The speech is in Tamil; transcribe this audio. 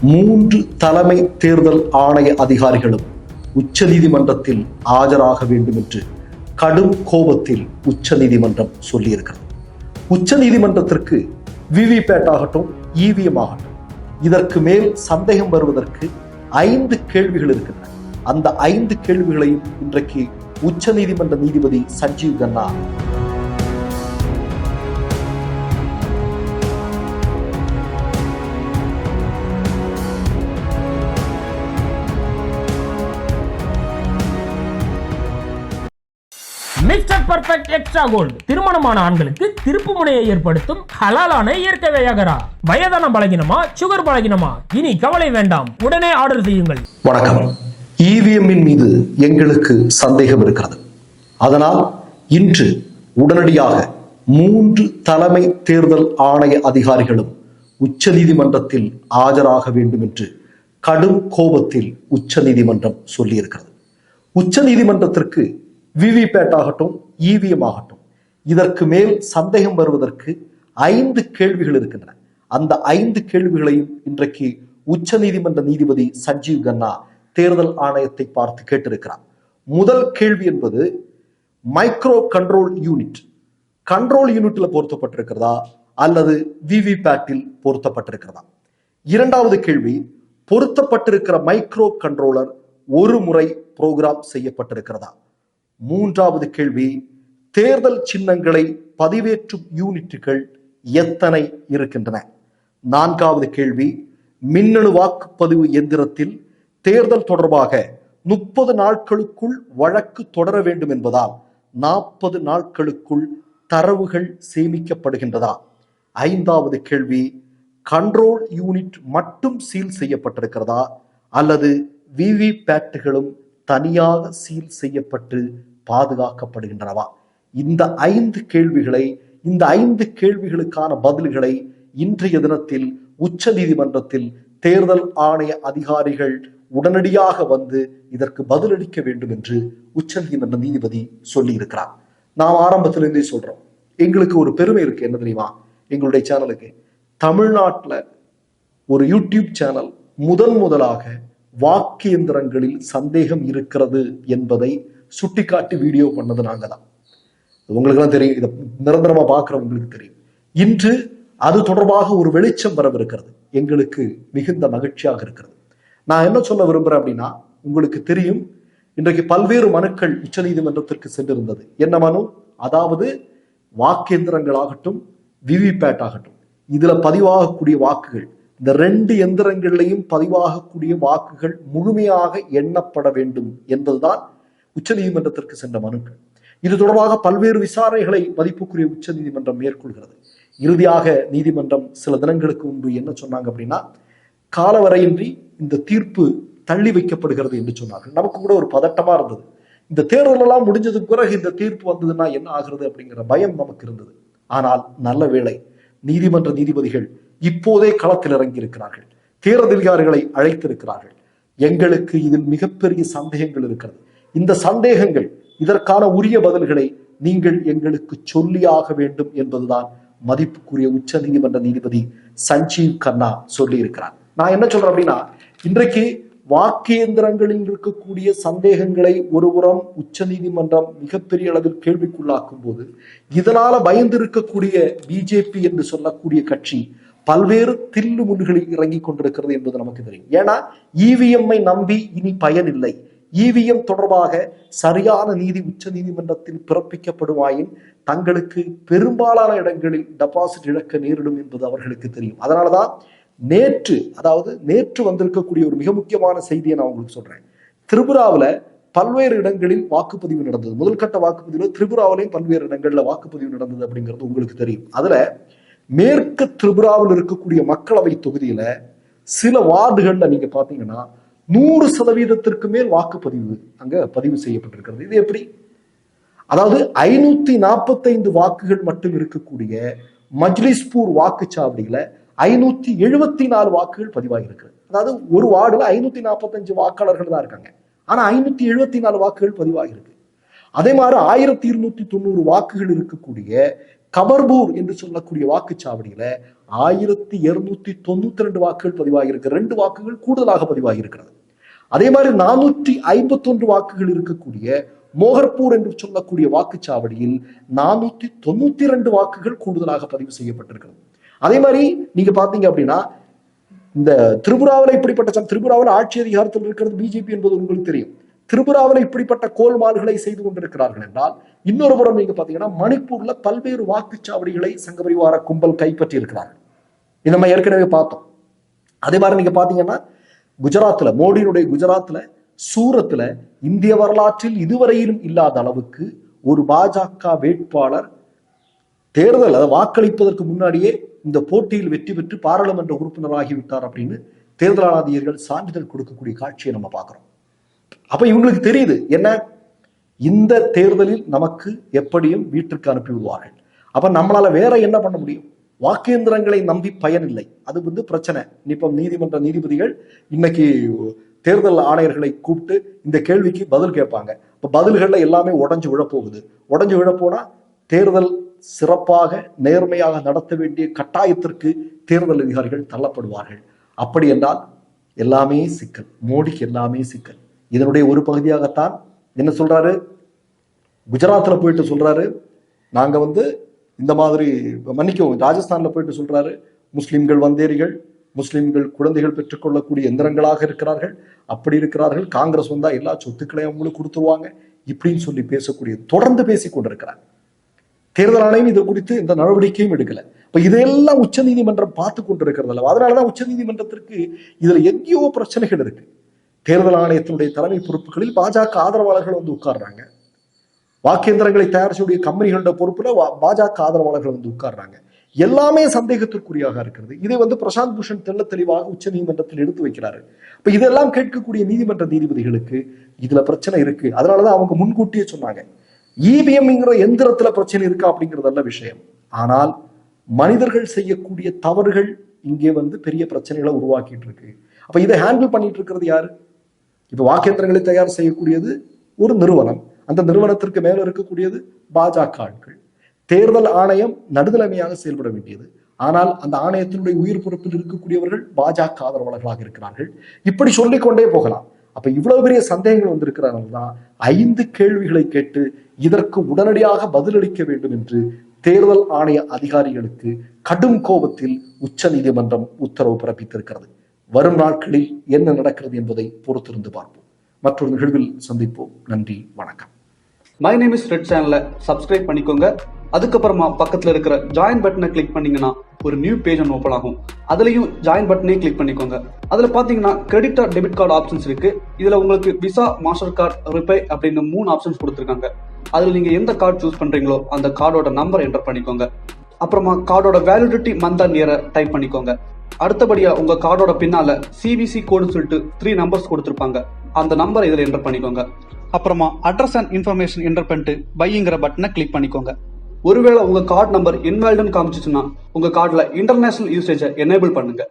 மூன்று தலைமை தேர்தல் ஆணைய அதிகாரிகளும் உச்ச நீதிமன்றத்தில் ஆஜராக வேண்டும் என்று கடும் கோபத்தில் உச்ச நீதிமன்றம் சொல்லியிருக்கிறது. உச்ச நீதிமன்றத்திற்கு விவிபேட் ஆகட்டும், இவிஎம் ஆகட்டும், இதற்கு மேல் சந்தேகம் வருவதற்கு 5 கேள்விகள் இருக்கின்றன. அந்த 5 கேள்விகளையும் இன்றைக்கு உச்ச நீதிமன்ற நீதிபதி சஞ்சீவ் கன்னா மிஸ்டர் பர்ஃபெக்ட் எக்ஸ்ட்ரா கோல்டு திருமணமான ஆண்களுக்கு திருப்பு முனையை ஏற்படுத்தும் ஹலாலான இயற்கை வியாகரா. வயதான பலகினமா, சுகர் பலகினமா, இனி கவலை வேண்டாம், உடனே ஆர்டர் செய்யுங்கள். வணக்கம். இவிஎம்மின் மீது எங்களுக்கு சந்தேகம் இருக்கிறது. அதனால் இன்று உடனடியாக 3 தலைமை தேர்தல் ஆணைய அதிகாரிகளும் உச்ச நீதிமன்றத்தில் ஆஜராக வேண்டும் என்று கடும் கோபத்தில் உச்ச நீதிமன்றம் சொல்லியிருக்கிறது. உச்ச நீதிமன்றத்திற்கு விவிபேட் ஆகட்டும், இவிஎம் ஆகட்டும், இதற்கு மேல் சந்தேகம் வருவதற்கு 5 கேள்விகள் இருக்கின்றன. அந்த 5 கேள்விகளையும் இன்றைக்கு உச்ச நீதிமன்ற நீதிபதி சஞ்சீவ் கன்னா தேர்தல் ஆணையத்தை பார்த்து கேட்டிருக்கிறார். முதல் கேள்வி என்பது மைக்ரோ கண்ட்ரோல் யூனிட் பொருத்தப்பட்டிருக்கிறதா அல்லது விவிபேட்டில் பொருத்தப்பட்டிருக்கிறதா? இரண்டாவது கேள்வி, பொருத்தப்பட்டிருக்கிற மைக்ரோ கண்ட்ரோலர் ஒரு முறை புரோகிராம் செய்யப்பட்டிருக்கிறதா? மூன்றாவது கேள்வி, தேர்தல் சின்னங்களை பதிவேற்றும் யூனிட்டுகள் எத்தனை இருக்கின்றன? நான்காவது கேள்வி, மின்னணு வாக்குப்பதிவு எந்திரத்தில் தேர்தல் தொடர்பாக 30 நாட்களுக்குள் வழக்கு தொடர வேண்டும் என்பதால் 40 நாட்களுக்குள் தரவுகள் சேமிக்கப்படுகின்றதா? ஐந்தாவது கேள்வி, கண்ட்ரோல் யூனிட் மட்டும் சீல் செய்யப்பட்டிருக்கிறதா அல்லது விவிபேட்டுகளும் தனியாக சீல் செய்யப்பட்டு பாதுகாக்கப்படுகின்றனவா? இந்த 5 கேள்விகளுக்கான பதில்களை இன்றைய தினத்தில் உச்ச நீதிமன்றத்தில் தேர்தல் ஆணைய அதிகாரிகள் உடனடியாக வந்து இதற்கு பதிலளிக்க வேண்டும் என்று உச்ச நீதிமன்ற நீதிபதி சொல்லி இருக்கிறார். நாம் ஆரம்பத்திலிருந்தே சொல்றோம், எங்களுக்கு ஒரு பெருமை இருக்கு. என்ன தெரியுமா? எங்களுடைய சேனலுக்கு தமிழ்நாட்டில் ஒரு யூடியூப் சேனல் முதலாக வாக்கு எந்திரங்களில் சந்தேகம் இருக்கிறது என்பதை சுட்டிக்காட்டி வீடியோ பண்ணது நாங்க தான். உங்களுக்கெல்லாம் தெரியும், இதை நிரந்தரமா பார்க்கிறவங்களுக்கு தெரியும். இன்று அது தொடர்பாக ஒரு வெளிச்சம் வரவிருக்கிறது. எங்களுக்கு மிகுந்த மகிழ்ச்சியாக இருக்கிறது. நான் என்ன சொல்ல விரும்புறேன் அப்படின்னா, உங்களுக்கு தெரியும், இன்றைக்கு பல்வேறு மனுக்கள் உச்ச நீதிமன்றத்திற்கு சென்றிருந்தது. என்ன மனு? அதாவது வாக்கெந்திரங்கள் ஆகட்டும், விவிபேட் ஆகட்டும், இதுல பதிவாகக்கூடிய வாக்குகள், இந்த 2 எந்திரங்களிலையும் பதிவாகக்கூடிய வாக்குகள் முழுமையாக எண்ணப்பட வேண்டும் என்பதுதான் உச்ச நீதிமன்றத்திற்கு சென்ற மனுக்கள். இது தொடர்பாக பல்வேறு விசாரணைகளை மதிப்புக்குரிய உச்ச நீதிமன்றம் மேற்கொள்கிறது. இறுதியாக நீதிமன்றம் சில தினங்களுக்கு முன்பு என்ன சொன்னாங்க அப்படின்னா, காலவரையின்றி இந்த தீர்ப்பு தள்ளி வைக்கப்படுகிறது என்று சொன்னார்கள். நமக்கு கூட ஒரு பதட்டமா இருந்தது. இந்த தேர்தல் எல்லாம் முடிஞ்சதுக்கு பிறகு இந்த தீர்ப்பு வந்ததுன்னா என்ன ஆகிறது அப்படிங்கிற பயம் நமக்கு இருந்தது. ஆனால் நல்ல வேளை, நீதிமன்ற நீதிபதிகள் இப்போதே களத்தில் இறங்கி இருக்கிறார்கள். தேர்தல் அதிகாரிகளை அழைத்திருக்கிறார்கள். எங்களுக்கு இதில் மிகப்பெரிய சந்தேகங்கள் இருக்கிறது. இந்த சந்தேகங்கள், இதற்கான உரிய பதில்களை நீங்கள் எங்களுக்கு சொல்லியாக வேண்டும் என்பதுதான் மதிப்புக்குரிய உச்ச நீதிமன்ற நீதிபதி சஞ்சீவ் கன்னா சொல்லி இருக்கிறார். நான் என்ன சொல்றேன் அப்படின்னா, இன்றைக்கு வாக்கு இயந்திரங்களில் இருக்கக்கூடிய சந்தேகங்களை ஒருபுறம் உச்ச நீதிமன்றம் மிகப்பெரிய அளவில் கேள்விக்குள்ளாக்கும் போது, இதனால பயந்து இருக்கக்கூடிய பிஜேபி என்று சொல்லக்கூடிய கட்சி பல்வேறு தில்லு முன்களில் இறங்கி கொண்டிருக்கிறது என்பது நமக்கு தெரியும். ஏன்னா இவிஎம்ஐ நம்பி இனி பயன் இல்லை. இவிஎம் தொடர்பாக சரியான நீதி உச்ச நீதிமன்றத்தில் பிறப்பிக்கப்படுவாயின் தங்களுக்கு பெரும்பாலான இடங்களில் டெபாசிட் இழக்க நேரிடும் என்பது அவர்களுக்கு தெரியும். அதனாலதான் நேற்று வந்திருக்கக்கூடிய ஒரு மிக முக்கியமான செய்தியை நான் உங்களுக்கு சொல்றேன். திரிபுராவில் பல்வேறு இடங்களில் வாக்குப்பதிவு நடந்தது. முதல் கட்ட வாக்குப்பதிவு திரிபுராவிலையும் பல்வேறு இடங்கள்ல வாக்குப்பதிவு நடந்தது அப்படிங்கிறது உங்களுக்கு தெரியும். அதுல மேற்கு திரிபுராவில் இருக்கக்கூடிய மக்களவை தொகுதியில சில வார்டுகள்ல நீங்க பாத்தீங்கன்னா 100% மேல் வாக்குப்பதிவு அங்க பதிவு செய்யப்பட்டிருக்கிறது. இது எப்படி? அதாவது 545 வாக்குகள் மட்டும் இருக்கக்கூடிய மஜ்லிஸ்பூர் வாக்குச்சாவடியில 574 வாக்குகள் பதிவாகி இருக்கிறது. அதாவது ஒரு வார்டுல 545 வாக்காளர்கள் தான் இருக்காங்க. ஆனா 574 வாக்குகள் பதிவாகி இருக்கு. அதே மாதிரி 1290 வாக்குகள் இருக்கக்கூடிய கபர்பூர் என்று சொல்லக்கூடிய வாக்குச்சாவடியில 1292 வாக்குகள் பதிவாகியிருக்கு. 2 வாக்குகள் கூடுதலாக பதிவாகியிருக்கிறது. அதே மாதிரி 451 வாக்குகள் இருக்கக்கூடிய மோகர்பூர் என்று சொல்லக்கூடிய வாக்குச்சாவடியில் 492 வாக்குகள் கூடுதலாக பதிவு செய்யப்பட்டிருக்கிறது. அதே மாதிரி நீங்க பாத்தீங்க அப்படின்னா இந்த திரிபுராவில் இப்படிப்பட்ட திரிபுராவில் ஆட்சி அதிகாரத்தில் இருக்கிறது பிஜேபி என்பது உங்களுக்கு தெரியும். திரிபுராவில் இப்படிப்பட்ட கோல்மால்களை செய்து கொண்டிருக்கிறார்கள் என்றால், இன்னொரு புறம் நீங்க பாத்தீங்கன்னா மணிப்பூர்ல பல்வேறு வாக்குச்சாவடிகளை சங்கபரிவார கும்பல் கைப்பற்றி இருக்கிறார்கள். இது நம்ம ஏற்கனவே பார்த்தோம். அதே மாதிரி நீங்க பாத்தீங்கன்னா குஜராத்ல, மோடியினுடைய குஜராத்ல, சூரத்ல இந்திய வரலாற்றில் இதுவரையிலும் இல்லாத அளவுக்கு ஒரு பாஜக வேட்பாளர் தேர்தல் வாக்களிப்பதற்கு முன்னாடியே இந்த போட்டியில் வெற்றி பெற்று பாராளுமன்ற உறுப்பினராகிவிட்டார் அப்படின்னு தேர்தல் ஆணையர்கள் சான்றிதழ் கொடுக்கக்கூடிய காட்சியை நம்ம பார்க்கிறோம். அப்ப இவங்களுக்கு தெரியுது என்ன, இந்த தேர்தலில் நமக்கு எப்படியும் வீட்டிற்கு அனுப்பி விடுவார்கள். அப்ப நம்மளால வேற என்ன பண்ண முடியும்? வாக்கேந்திரங்களை நம்பி பயனில்லை. அது பிரச்சனை. இப்ப நீதிமன்ற நீதிபதிகள் இன்னைக்கு தேர்தல் ஆணையர்களை கூப்பிட்டு இந்த கேள்விக்கு பதில் கேட்பாங்க. இப்ப பதில்கள்ல எல்லாமே உடஞ்சு விழப்போகுது. உடஞ்சு விழப்போனா தேர்தல் சிறப்பாக நேர்மையாக நடத்த வேண்டிய கட்டாயத்திற்கு தேர்தல் அதிகாரிகள் தள்ளப்படுவார்கள். அப்படி என்றால் எல்லாமே சிக்கல். மோடிக்கு எல்லாமே சிக்கல். இதனுடைய ஒரு பகுதியாகத்தான் என்ன சொல்றாரு, குஜராத்ல போயிட்டு சொல்றாரு, நாங்க இந்த மாதிரி மன்னிக்கவும், ராஜஸ்தான்ல போயிட்டு சொல்றாரு, முஸ்லிம்கள் வந்தேரிகள், முஸ்லிம்கள் குழந்தைகள் பெற்றுக்கொள்ளக்கூடிய எந்திரங்களாக இருக்கிறார்கள், அப்படி இருக்கிறார்கள், காங்கிரஸ் வந்தா எல்லா சொத்துக்களையும் அவங்களுக்கு கொடுத்துருவாங்க இப்படின்னு சொல்லி பேசக்கூடிய, தொடர்ந்து பேசிக் கொண்டிருக்கிறார். தேர்தல் ஆணையம் இது குறித்து இந்த நடவடிக்கையும் எடுக்கல. இப்ப இதையெல்லாம் உச்ச நீதிமன்றம் பார்த்து கொண்டிருக்கிறது அல்ல. அதனாலதான் உச்ச நீதிமன்றத்திற்கு இதுல எங்கேயோ பிரச்சனைகள் இருக்கு. தேர்தல் ஆணையத்தினுடைய தலைமை பொறுப்புகளில் பாஜக ஆதரவாளர்கள் உட்கார்றாங்க. வாக்கேந்திரங்களை தயார் செய்யக்கூடிய கம்பெனிகளோட பொறுப்புல பாஜக ஆதரவாளர்கள் உட்கார்றாங்க. எல்லாமே சந்தேகத்திற்குரியாக இருக்கிறது. இதை பிரசாந்த் பூஷன் தெள்ள தெளிவாக உச்ச நீதிமன்றத்தில் எடுத்து வைக்கிறாரு. இப்ப இதெல்லாம் கேட்கக்கூடிய நீதிமன்ற நீதிபதிகளுக்கு இதுல பிரச்சனை இருக்கு. அதனாலதான் அவங்க முன்கூட்டியே சொன்னாங்க, இவிஎம்ங்கிற எந்திரத்துல பிரச்சனை இருக்கா அப்படிங்கிறதல்ல விஷயம். ஆனால் மனிதர்கள் செய்யக்கூடிய தவறுகள் இங்கே பெரிய பிரச்சனைகளை உருவாக்கிட்டு இருக்கு. அப்ப இதை ஹேண்டில் பண்ணிட்டு இருக்கிறது யாரு? இப்ப வாக்கேந்திரங்களை தயார் செய்யக்கூடியது ஒரு நிறுவனம். அந்த நிறுவனத்திற்கு மேல இருக்கக்கூடியது பாஜக ஆட்கள். தேர்தல் ஆணையம் நடுநிலைமையாக செயல்பட வேண்டியது. ஆனால் அந்த ஆணையத்தினுடைய உயிர் பொறுப்பில் இருக்கக்கூடியவர்கள் பாஜக ஆதரவாளர்களாக இருக்கிறார்கள். இப்படி சொல்லிக் கொண்டே போகலாம். அப்ப இவ்வளவு பெரிய சந்தேகங்கள் வந்திருக்கிறார்கள் தான் 5 கேள்விகளை கேட்டு இதற்கு உடனடியாக பதிலளிக்க வேண்டும் என்று தேர்தல் ஆணைய அதிகாரிகளுக்கு கடும் கோபத்தில் உச்ச நீதிமன்றம் உத்தரவு பிறப்பித்திருக்கிறது. வரும் நாட்களில் என்ன நடக்கிறது என்பதை பொறுத்திருந்து பார்ப்போம். மற்றொரு நிகழ்வில் சந்திப்போம். நன்றி, வணக்கம். மை நேம் இஸ் ரெட் சேனலை சப்ஸ்கிரைப் பண்ணிக்கோங்க. அதுக்கப்புறமா பக்கத்துல இருக்கிற ஜாயின் பட்டனை கிளிக் பண்ணீங்கன்னா ஒரு நியூ பேஜ் ஒன்று ஓப்பன் ஆகும். அதுலயும் ஜாயின் பட்டனே கிளிக் பண்ணிக்கோங்க. அதுல பாத்தீங்கன்னா credit R debit card options இருக்கு. இதுல உங்களுக்கு விசா, மாஸ்டர் கார்டு, ரிப்பே அப்படின்னு 3 ஆப்ஷன்ஸ் கொடுத்துருக்காங்க. அதுல நீங்க எந்த கார்டு சூஸ் பண்றீங்களோ அந்த கார்டோட நம்பர் என்டர் பண்ணிக்கோங்க. அப்புறமா கார்டோட வேலிடிட்டி மந்த் அண்ட் இயரை டைப் பண்ணிக்கோங்க. அடுத்தபடியா உங்க கார்டோட பின்னால சிவிசி கோடுன்னு சொல்லிட்டு 3 நம்பர்ஸ் கொடுத்துருப்பாங்க. அந்த நம்பரை இதுல என்டர் பண்ணிக்கோங்க. அப்புறமா அட்ரஸ் அண்ட் இன்ஃபர்மேஷன் என்டர் பண்ணிட்டு பைங்கிற பட்டனை கிளிக் பண்ணிக்கோங்க. ஒருவேளை உங்க கார்டு நம்பர் இன்வாலிட்னு காமிச்சிச்சுன்னா உங்க கார்டுல இன்டர்நேஷனல் யூசேஜை எனேபிள் பண்ணுங்க.